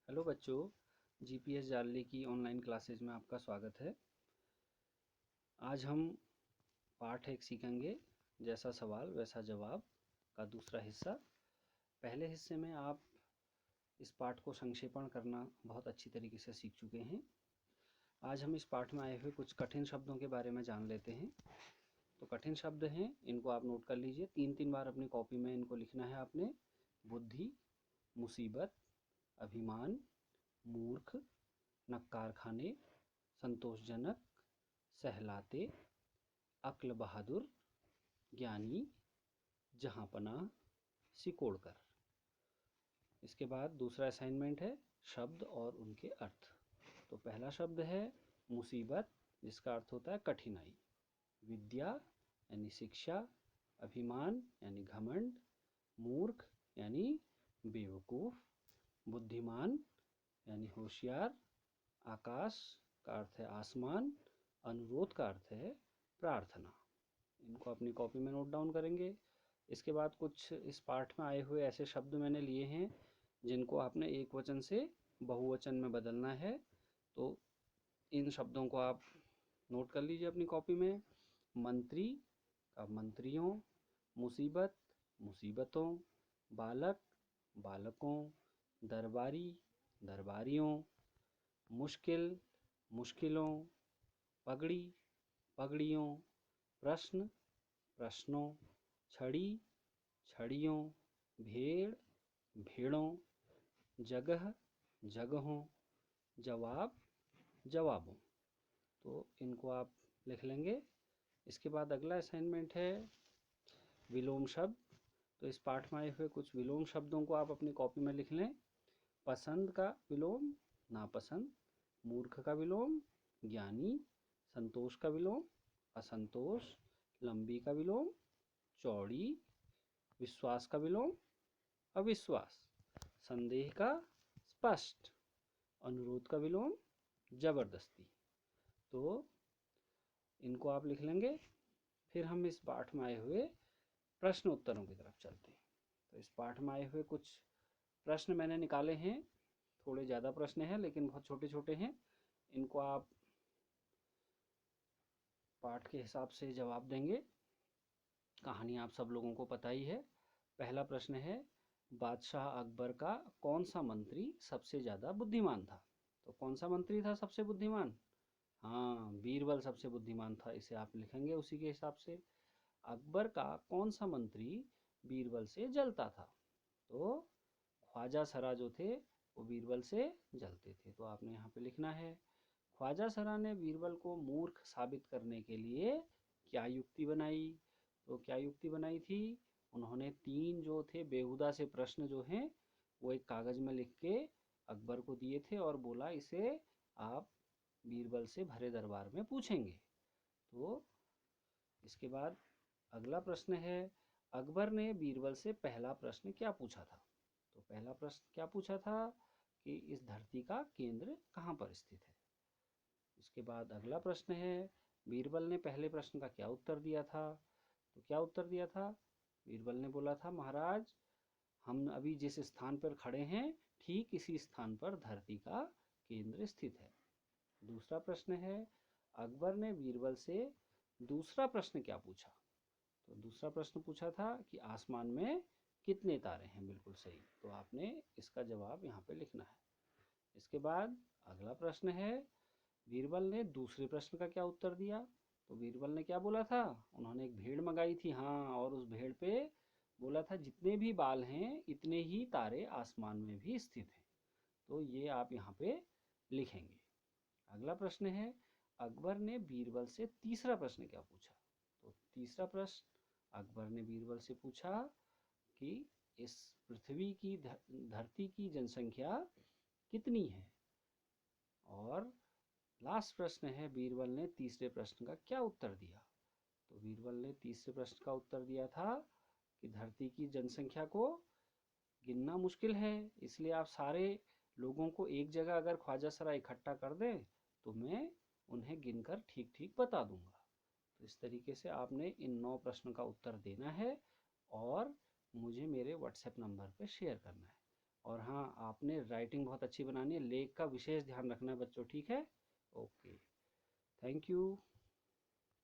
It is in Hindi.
हेलो बच्चों, जीपीएस जारली की ऑनलाइन क्लासेज में आपका स्वागत है। आज हम पाठ एक सीखेंगे, जैसा सवाल वैसा जवाब का दूसरा हिस्सा। पहले हिस्से में आप इस पाठ को संक्षेपण करना बहुत अच्छी तरीके से सीख चुके हैं। आज हम इस पाठ में आए हुए कुछ कठिन शब्दों के बारे में जान लेते हैं। तो कठिन शब्द हैं, इनको आप नोट कर लीजिए। 3-3 बार अपनी कॉपी में इनको लिखना है आपने। बुद्धि, मुसीबत, अभिमान, मूर्ख, नक्कार खाने, संतोषजनक, सहलाते, अक्ल बहादुर, ज्ञानी, जहाँपनाह, सिकोड़कर। इसके बाद दूसरा असाइनमेंट है शब्द और उनके अर्थ। तो पहला शब्द है मुसीबत, जिसका अर्थ होता है कठिनाई। विद्या यानी शिक्षा, अभिमान यानी घमंड, मूर्ख यानी बेवकूफ़, बुद्धिमान यानी होशियार, आकाश का अर्थ है आसमान, अनुरोध का अर्थ है प्रार्थना। इनको अपनी कॉपी में नोट डाउन करेंगे। इसके बाद कुछ इस पाठ में आए हुए ऐसे शब्द मैंने लिए हैं जिनको आपने एक वचन से बहुवचन में बदलना है। तो इन शब्दों को आप नोट कर लीजिए अपनी कॉपी में। मंत्री का मंत्रियों, मुसीबत मुसीबतों, बालक बालकों, दरबारी दरबारियों, मुश्किल मुश्किलों, पगड़ी पगड़ियों, प्रश्न प्रश्नों, छड़ी छड़ियों, भेड़ भेड़ों, जगह जगहों, जवाब जवाबों। तो इनको आप लिख लेंगे। इसके बाद अगला असाइनमेंट है विलोम शब्द। तो इस पाठ में आए हुए कुछ विलोम शब्दों को आप अपनी कॉपी में लिख लें। पसंद का विलोम नापसंद, मूर्ख का विलोम ज्ञानी, संतोष का विलोम असंतोष, लंबी का विलोम चौड़ी, विश्वास का विलोम अविश्वास, संदेह का स्पष्ट, अनुरोध का विलोम जबरदस्ती। तो इनको आप लिख लेंगे। फिर हम इस पाठ में आए हुए प्रश्न उत्तरों की तरफ चलते हैं। तो इस पाठ में आए हुए कुछ प्रश्न मैंने निकाले हैं। थोड़े ज़्यादा प्रश्न हैं लेकिन बहुत छोटे छोटे हैं। इनको आप पाठ के हिसाब से जवाब देंगे। कहानी आप सब लोगों को पता ही है। पहला प्रश्न है, बादशाह अकबर का कौन सा मंत्री सबसे ज़्यादा बुद्धिमान था? तो कौन सा मंत्री था सबसे बुद्धिमान? हाँ, बीरबल सबसे बुद्धिमान था। इसे आप लिखेंगे उसी के हिसाब से। अकबर का कौन सा मंत्री बीरबल से जलता था? तो ख्वाजा सरा जो थे वो बीरबल से जलते थे। तो आपने यहाँ पे लिखना है। ख्वाजा सरा ने बीरबल को मूर्ख साबित करने के लिए क्या युक्ति बनाई? तो क्या युक्ति बनाई थी? उन्होंने 3 जो थे बेहुदा से प्रश्न जो हैं वो एक कागज़ में लिख के अकबर को दिए थे और बोला इसे आप बीरबल से भरे दरबार में पूछेंगे। तो इसके बाद अगला प्रश्न है, अकबर ने बीरबल से पहला प्रश्न क्या पूछा था? तो पहला प्रश्न क्या पूछा था कि इस धरती का केंद्र कहाँ पर स्थित है? इसके बाद अगला प्रश्न है, बीरबल ने पहले प्रश्न का क्या उत्तर दिया था? तो क्या उत्तर दिया था? बीरबल ने बोला था, महाराज हम अभी जिस स्थान पर खड़े हैं ठीक इसी स्थान पर धरती का केंद्र स्थित है। दूसरा प्रश्न है, अकबर ने बीरबल से दूसरा प्रश्न क्या पूछा? तो दूसरा प्रश्न पूछा था कि आसमान में कितने तारे हैं? बिल्कुल सही। तो आपने इसका जवाब यहाँ पे लिखना है। इसके बाद अगला प्रश्न है, बीरबल ने दूसरे प्रश्न का क्या उत्तर दिया? तो बीरबल ने क्या बोला था? उन्होंने एक भेड़ मंगाई थी, हाँ, और उस भेड़ पे बोला था जितने भी बाल हैं इतने ही तारे आसमान में भी स्थित हैं। तो ये आप यहाँ पे लिखेंगे। अगला प्रश्न है, अकबर ने बीरबल से तीसरा प्रश्न क्या पूछा? तो तीसरा प्रश्न अकबर ने बीरबल से पूछा कि इस पृथ्वी की धरती की जनसंख्या कितनी है? और लास्ट प्रश्न है, बीरबल ने तीसरे प्रश्न का क्या उत्तर दिया? तो बीरबल ने तीसरे प्रश्न का उत्तर दिया था कि धरती की जनसंख्या को गिनना मुश्किल है, इसलिए आप सारे लोगों को एक जगह अगर ख्वाजा सरा इकट्ठा कर दें तो मैं उन्हें गिनकर ठीक ठीक बता दूंगा। तो इस तरीके से आपने इन 9 प्रश्नों का उत्तर देना है और मुझे मेरे व्हाट्सएप नंबर पर शेयर करना है। और हाँ, आपने राइटिंग बहुत अच्छी बनानी है, लेख का विशेष ध्यान रखना है बच्चों, ठीक है? Okay, thank you.